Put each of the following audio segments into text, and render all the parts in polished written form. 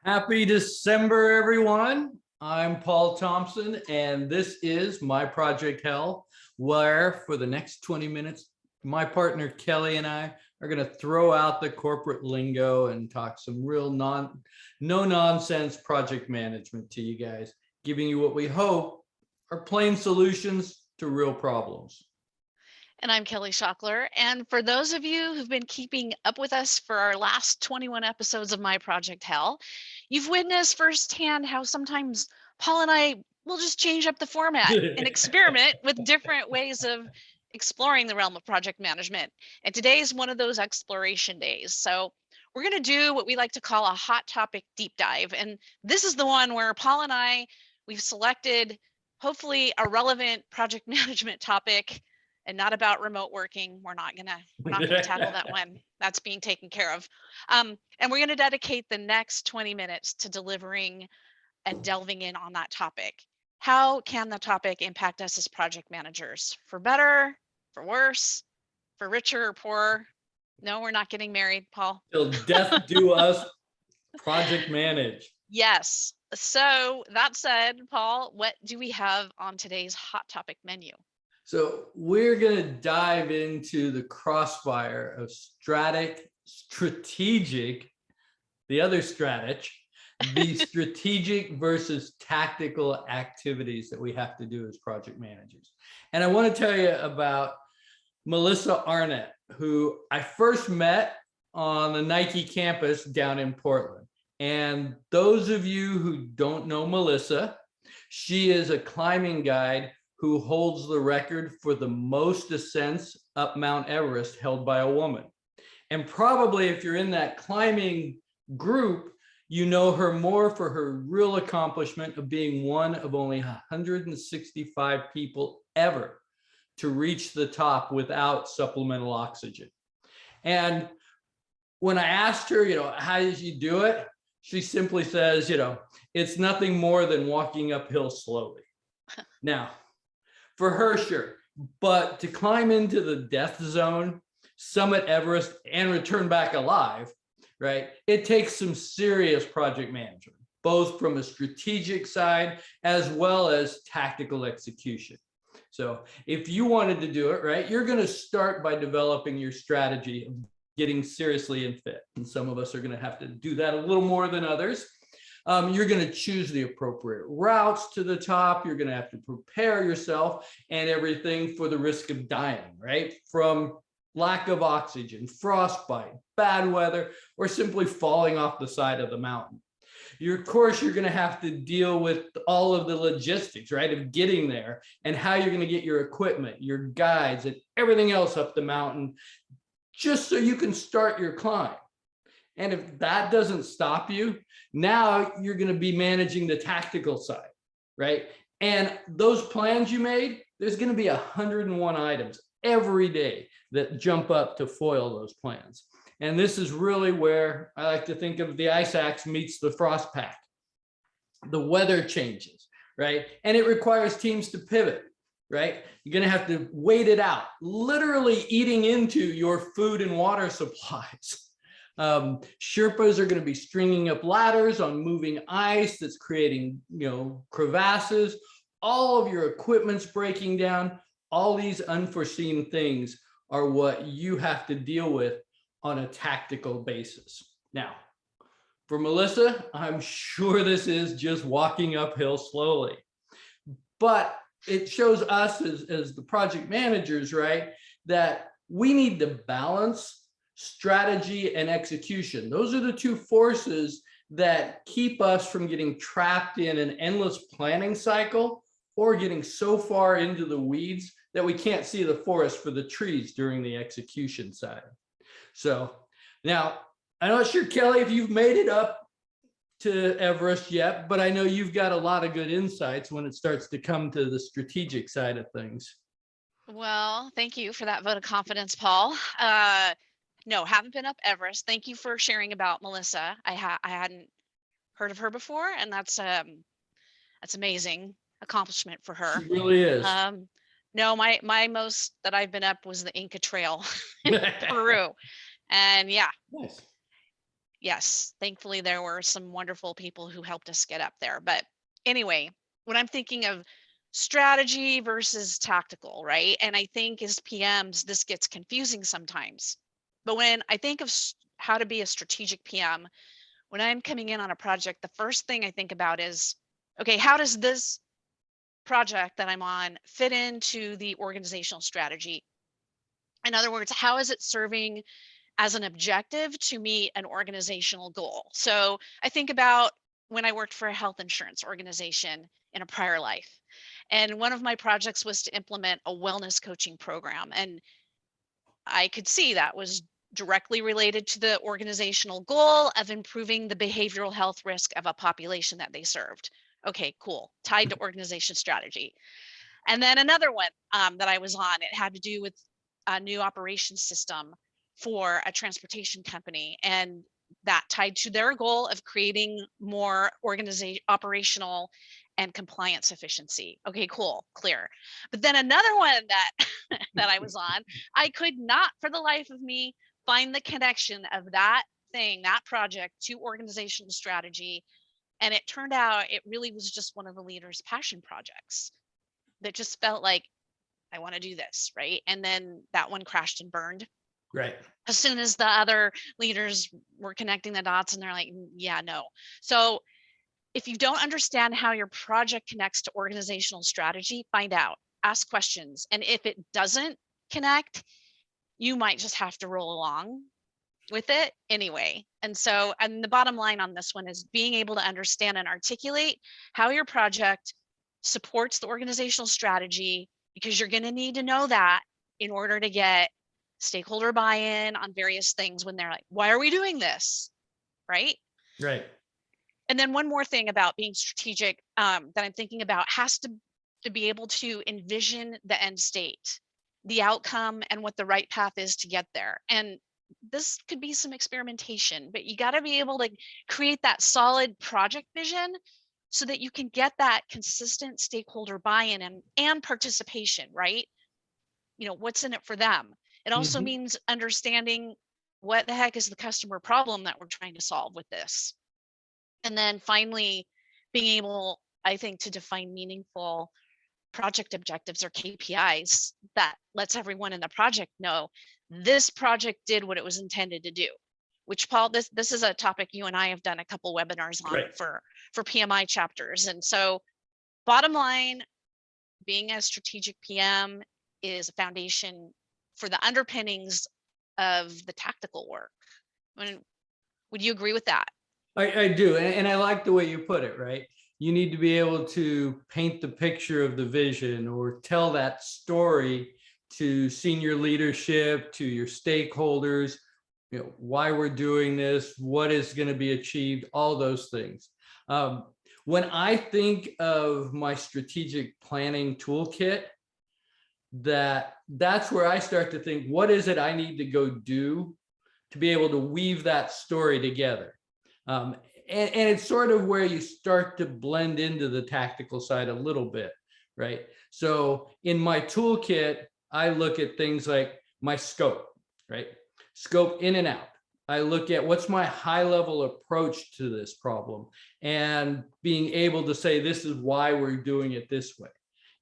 Happy December, everyone. I'm Paul Thompson, and this is my Project Hell, where for the next 20 minutes, my partner Kelly and I are going to throw out the corporate lingo and talk some real no nonsense project management to you guys, giving you what we hope are plain solutions to real problems. And I'm Kelly Schockler. And for those of you who've been keeping up with us for our last 21 episodes of My Project Hell, you've witnessed firsthand how sometimes Paul and I will just change up the format and experiment with different ways of exploring the realm of project management. And today is one of those exploration days. So we're going to do what we like to call a hot topic deep dive. And this is the one where Paul and we've selected hopefully a relevant project management topic and not about remote working. We're not gonna tackle that one. That's being taken care of. And we're gonna dedicate the next 20 minutes to delivering and delving in on that topic. How can the topic impact us as project managers? For better, for worse, for richer or poorer? No, we're not getting married, Paul. Till death do us project manage. Yes. So that said, Paul, what do we have on today's hot topic menu? So we're going to dive into the crossfire of strategic, the other the strategic versus tactical activities that we have to do as project managers. And I want to tell you about Melissa Arnett, who I first met on the Nike campus down in Portland. And those of you who don't know Melissa, she is a climbing guide who holds the record for the most ascents up Mount Everest held by a woman. And probably if you're in that climbing group, you know her more for her real accomplishment of being one of only 165 people ever to reach the top without supplemental oxygen. And when I asked her, how did you do it? She simply says, it's nothing more than walking uphill slowly. Now, for her, sure. But to climb into the death zone, summit Everest, and return back alive, right? It takes some serious project management, both from a strategic side as well as tactical execution. So if you wanted to do it, right, you're going to start by developing your strategy of getting seriously unfit. And some of us are going to have to do that a little more than others. You're going to choose the appropriate routes to the top. You're going to have to prepare yourself and everything for the risk of dying, right? From lack of oxygen, frostbite, bad weather, or simply falling off the side of the mountain. Of course, you're going to have to deal with all of the logistics, right, of getting there and how you're going to get your equipment, your guides, and everything else up the mountain, just so you can start your climb. And if that doesn't stop you, now you're going to be managing the tactical side, right? And those plans you made, there's going to be 101 items every day that jump up to foil those plans. And this is really where I like to think of the ice axe meets the frost pack. The weather changes, right? And it requires teams to pivot, right? You're going to have to wait it out, literally eating into your food and water supplies. Sherpas are going to be stringing up ladders on moving ice that's creating, crevasses. All of your equipment's breaking down. All these unforeseen things are what you have to deal with on a tactical basis. Now, for Melissa, I'm sure this is just walking uphill slowly, but it shows us as the project managers, right, that we need to balance strategy and execution. Those are the two forces that keep us from getting trapped in an endless planning cycle or getting so far into the weeds that we can't see the forest for the trees during the execution side. So now, I'm not sure, Kelly, if you've made it up to Everest yet, but I know you've got a lot of good insights when it starts to come to the strategic side of things. Well, thank you for that vote of confidence, Paul. No, haven't been up Everest. Thank you for sharing about Melissa. I hadn't heard of her before, and that's amazing accomplishment for her. She really is. No, my most that I've been up was the Inca Trail in Peru, and yeah, nice. Yes, thankfully there were some wonderful people who helped us get up there. But anyway, when I'm thinking of strategy versus tactical, right? And I think as PMs, this gets confusing sometimes. But when I think of how to be a strategic PM, when I'm coming in on a project, the first thing I think about is, okay, how does this project that I'm on fit into the organizational strategy? In other words, how is it serving as an objective to meet an organizational goal? So I think about when I worked for a health insurance organization in a prior life. And one of my projects was to implement a wellness coaching program. And I could see that was directly related to the organizational goal of improving the behavioral health risk of a population that they served. Okay, cool. Tied to organization strategy. And then another one that I was on, it had to do with a new operations system for a transportation company. And that tied to their goal of creating more operational and compliance efficiency. Okay, cool, clear. But then another one that that I was on, I could not for the life of me find the connection of that thing, that project to organizational strategy. And it turned out it really was just one of the leaders' passion projects that just felt like, I want to do this, right? And then that one crashed and burned Right. as soon as the other leaders were connecting the dots, and they're like, yeah, no. So if you don't understand how your project connects to organizational strategy, find out, ask questions. And if it doesn't connect, you might just have to roll along with it anyway. And so, and the bottom line on this one is being able to understand and articulate how your project supports the organizational strategy, because you're going to need to know that in order to get stakeholder buy-in on various things when they're like, why are we doing this? Right. Right. And then one more thing about being strategic that I'm thinking about has to be able to envision the end state, the outcome, and what the right path is to get there. And this could be some experimentation, but you got to be able to create that solid project vision so that you can get that consistent stakeholder buy-in and participation, right? You know, what's in it for them. It also Mhm. means understanding what the heck is the customer problem that we're trying to solve with this. And then finally, being able, I think, to define meaningful project objectives or KPIs that lets everyone in the project know this project did what it was intended to do. Which, Paul, this is a topic you and I have done a couple webinars on Right. for PMI chapters. And so bottom line, being a strategic PM is a foundation for the underpinnings of the tactical work. I mean, would you agree with that? I do. And I like the way you put it, right? You need to be able to paint the picture of the vision or tell that story to senior leadership, to your stakeholders, why we're doing this, what is going to be achieved, all those things. When I think of my strategic planning toolkit, that's where I start to think, what is it I need to go do to be able to weave that story together? Um, and it's sort of where you start to blend into the tactical side a little bit, right? So in my toolkit, I look at things like my scope, right? Scope in and out. I look at what's my high level approach to this problem and being able to say, this is why we're doing it this way.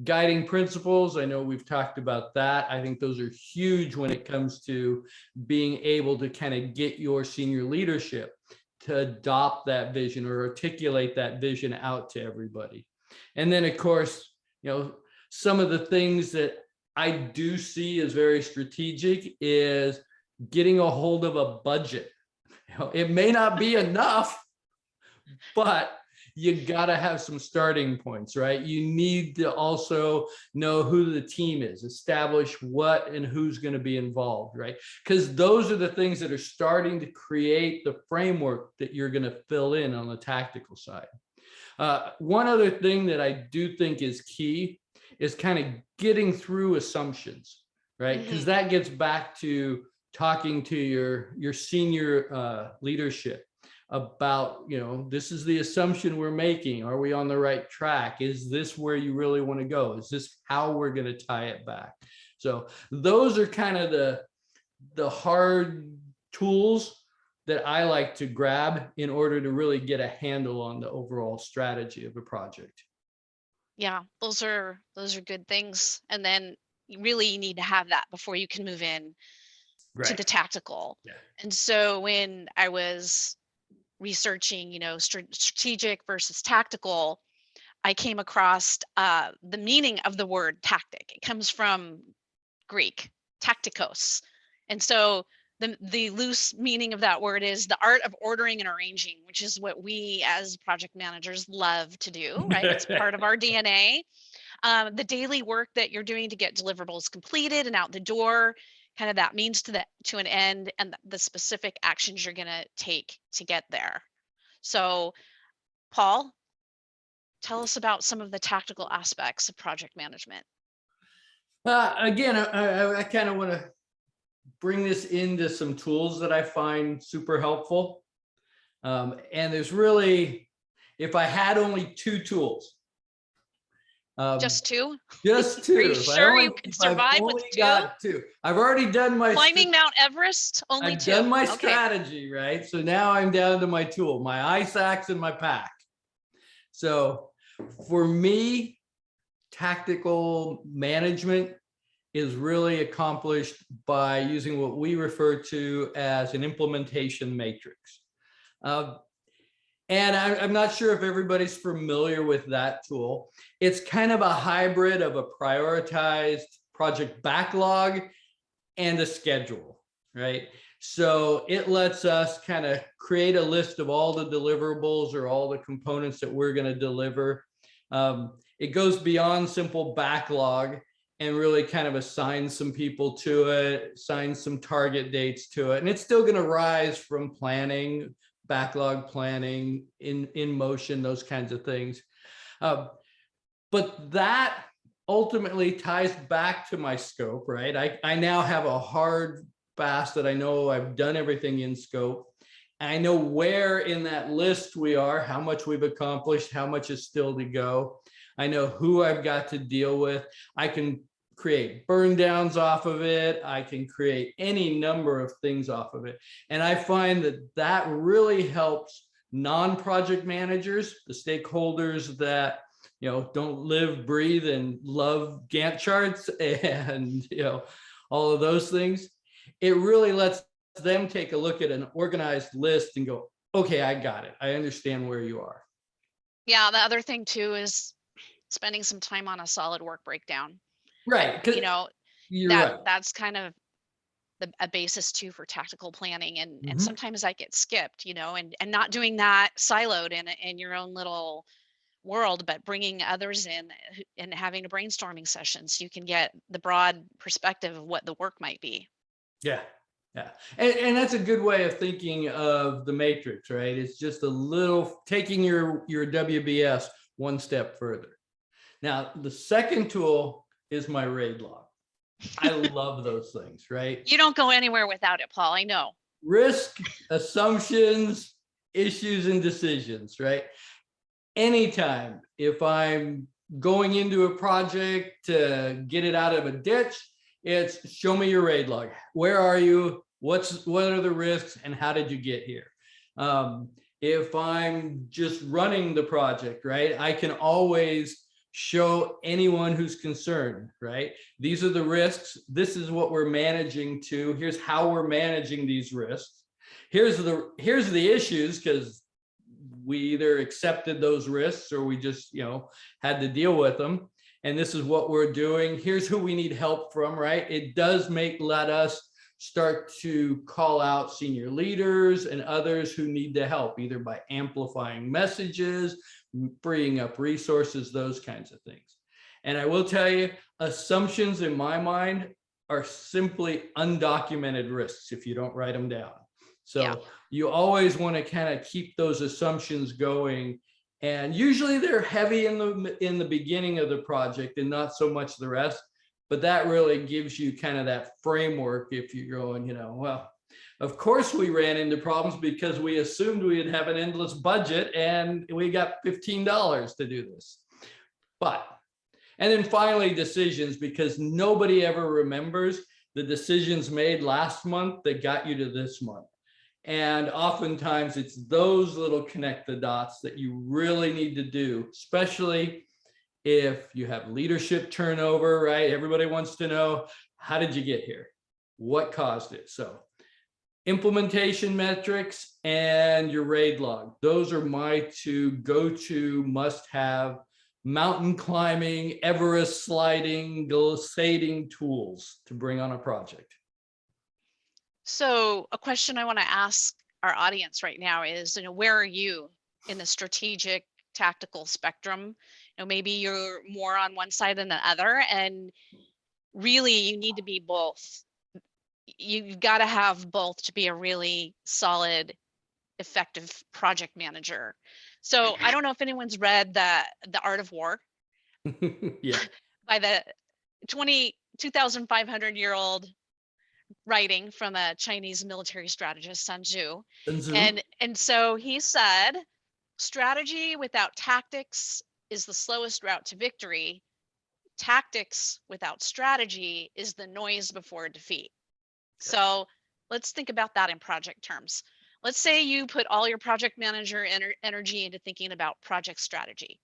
Guiding principles, I know we've talked about that. I think those are huge when it comes to being able to kind of get your senior leadership to adopt that vision or articulate that vision out to everybody. And then, of course, some of the things that I do see as very strategic is getting a hold of a budget. It may not be enough, but you got to have some starting points, right? You need to also know who the team is, establish what and who's going to be involved, right? Because those are the things that are starting to create the framework that you're going to fill in on the tactical side. One other thing that I do think is key is kind of getting through assumptions, right? Because that gets back to talking to your senior leadership about, this is the assumption we're making. Are we on the right track? Is this where you really want to go? Is this how we're going to tie it back? So those are kind of the hard tools that I like to grab in order to really get a handle on the overall strategy of a project. Yeah, those are good things. And then you really need to have that before you can move in to Right. the tactical. Yeah. And so when I was researching, strategic versus tactical, I came across the meaning of the word tactic. It comes from Greek, tactikos. And so the loose meaning of that word is the art of ordering and arranging, which is what we as project managers love to do, right? It's part of our DNA. The daily work that you're doing to get deliverables completed and out the door, kind of that means to an end, and the specific actions you're going to take to get there. So, Paul, tell us about some of the tactical aspects of project management. Again, I kind of want to bring this into some tools that I find super helpful. And there's really, if I had only two tools, Just two? just Are you two. sure you could If I've survive with only two? got two, I've already done my Climbing Mount Everest, only I've two. done my Okay. strategy, right? So now I'm down to my tool, my ice axe and my pack. So for me, tactical management is really accomplished by using what we refer to as an implementation matrix. And I'm not sure if everybody's familiar with that tool. It's kind of a hybrid of a prioritized project backlog and a schedule, right? So it lets us kind of create a list of all the deliverables or all the components that we're going to deliver. It goes beyond simple backlog and really kind of assigns some people to it, assigns some target dates to it. And it's still going to rise from planning, backlog planning, in motion, those kinds of things. But that ultimately ties back to my scope, right? I now have a hard fast that I know I've done everything in scope. I know where in that list we are, how much we've accomplished, how much is still to go. I know who I've got to deal with. I can create burn downs off of it. I can create any number of things off of it. And I find that that really helps non-project managers, the stakeholders that don't live, breathe, and love Gantt charts and all of those things. It really lets them take a look at an organized list and go, okay, I got it. I understand where you are. Yeah, the other thing too is spending some time on a solid work breakdown. Right. You're right. That's kind of a basis too for tactical planning, and Mhm. and sometimes that gets skipped, and not doing that siloed in your own little world, but bringing others in and having a brainstorming session so you can get the broad perspective of what the work might be. Yeah. Yeah. And that's a good way of thinking of the matrix, right? It's just a little taking your WBS one step further. Now, the second tool is my RAID log. I love those things, right? You don't go anywhere without it, Paul. I know. Risk, assumptions, issues, and decisions, right? Anytime if I'm going into a project to get it out of a ditch, it's show me your RAID log. Where are you? What are the risks and how did you get here? If I'm just running the project, right, I can always show anyone who's concerned, right? These are the risks. This is what we're managing to. Here's how we're managing these risks. Here's the issues, because we either accepted those risks or we just, had to deal with them. And this is what we're doing. Here's who we need help from, right? It does let us start to call out senior leaders and others who need the help, either by amplifying messages, freeing up resources, those kinds of things. And I will tell you, assumptions in my mind are simply undocumented risks if you don't write them down. So you always want to kind of keep those assumptions going. And usually they're heavy in the beginning of the project and not so much the rest. But that really gives you kind of that framework if you're going, well, of course we ran into problems because we assumed we'd have an endless budget and we got $15 to do this. And then finally decisions, because nobody ever remembers the decisions made last month that got you to this month. And oftentimes it's those little connect the dots that you really need to do, especially if you have leadership turnover, right? Everybody wants to know, how did you get here? What caused it? So implementation metrics and your RAID log. Those are my two go-to must-have mountain climbing, Everest sliding, glissading tools to bring on a project. So a question I want to ask our audience right now is, where are you in the strategic tactical spectrum? Maybe you're more on one side than the other, and really you need to be both. You've got to have both to be a really solid, effective project manager. So I don't know if anyone's read the Art of War. Yeah. By the 2,500-year-old writing from a Chinese military strategist, Sun Tzu. And so he said, strategy without tactics is the slowest route to victory. Tactics without strategy is the noise before defeat. So let's think about that in project terms. Let's say you put all your project manager energy into thinking about project strategy.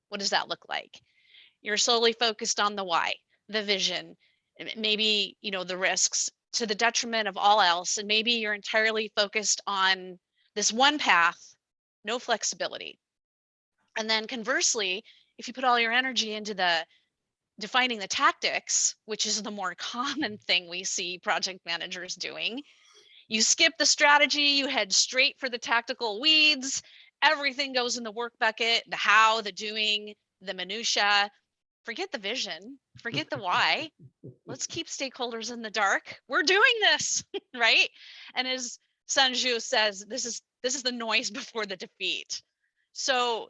What does that look like? You're solely focused on the why, the vision, maybe, the risks to the detriment of all else. And maybe you're entirely focused on this one path, no flexibility. And then conversely, if you put all your energy into the defining the tactics, which is the more common thing we see project managers doing, you skip the strategy, you head straight for the tactical weeds, everything goes in the work bucket, the how, the doing, the minutia. Forget the vision, forget the why. Let's keep stakeholders in the dark. We're doing this, right? And as Sun Tzu says, this is the noise before the defeat. So,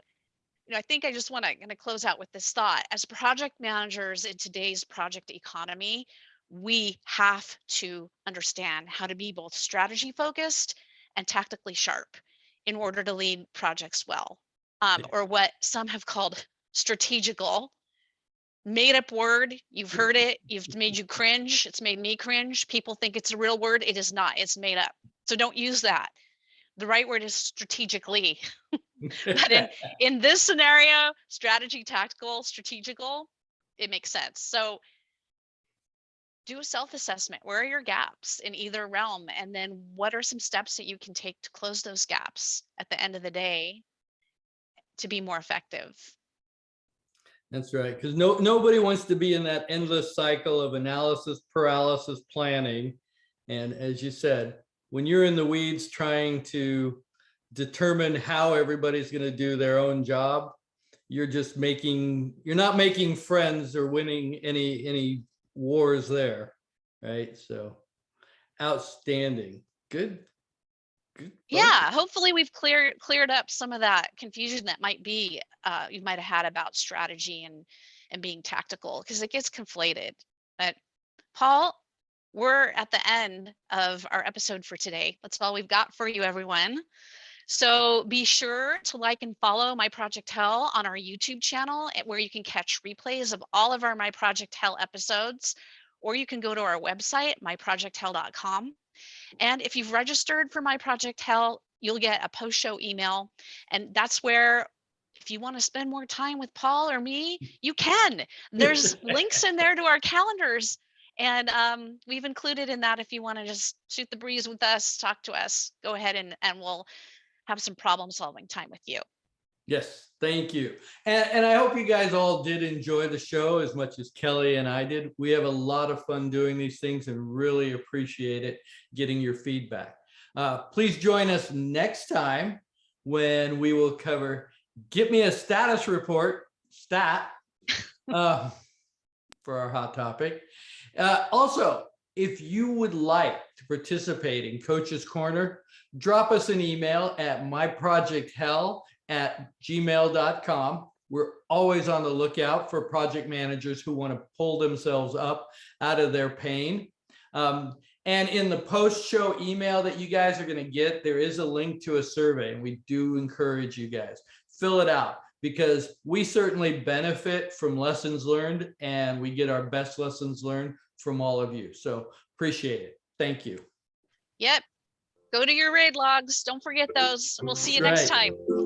I think I just want to close out with this thought. As project managers in today's project economy, we have to understand how to be both strategy focused and tactically sharp in order to lead projects well, or what some have called strategical. Made up word. You've heard it. It's made you cringe. It's made me cringe. People think it's a real word. It is not. It's made up. So don't use that. The right word is strategically. But in this scenario, strategy, tactical, strategical, it makes sense. So do a self-assessment. Where are your gaps in either realm? And then what are some steps that you can take to close those gaps at the end of the day to be more effective? That's right, because nobody wants to be in that endless cycle of analysis, paralysis, planning. And as you said, when you're in the weeds trying to determine how everybody's going to do their own job, you're not making friends or winning any wars there, right? So outstanding. Good. Yeah, hopefully we've cleared up some of that confusion that might be you might have had about strategy and being tactical, because it gets conflated. But Paul, we're at the end of our episode for today. That's all we've got for you, everyone. So be sure to like and follow My Project Hell on our YouTube channel, where you can catch replays of all of our My Project Hell episodes, or you can go to our website, myprojecthell.com. And if you've registered for My Project Hell, you'll get a post-show email. And that's where, if you want to spend more time with Paul or me, you can. There's links in there to our calendars. And we've included in that, if you want to just shoot the breeze with us, talk to us, go ahead and we'll have some problem solving time with you. Yes, thank you. And I hope you guys all did enjoy the show as much as Kelly and I did. We have a lot of fun doing these things and really appreciate it, getting your feedback. Please join us next time when we will cover Get Me a Status Report, STAT, for our hot topic. Also, if you would like to participate in Coach's Corner, drop us an email at myprojecthell@gmail.com. We're always on the lookout for project managers who want to pull themselves up out of their pain. And in the post-show email that you guys are going to get, there is a link to a survey, and we do encourage you guys, fill it out, because we certainly benefit from lessons learned, and we get our best lessons learned from all of you. So appreciate it. Thank you. Yep. Go to your raid logs. Don't forget those. We'll see you That's next right. time.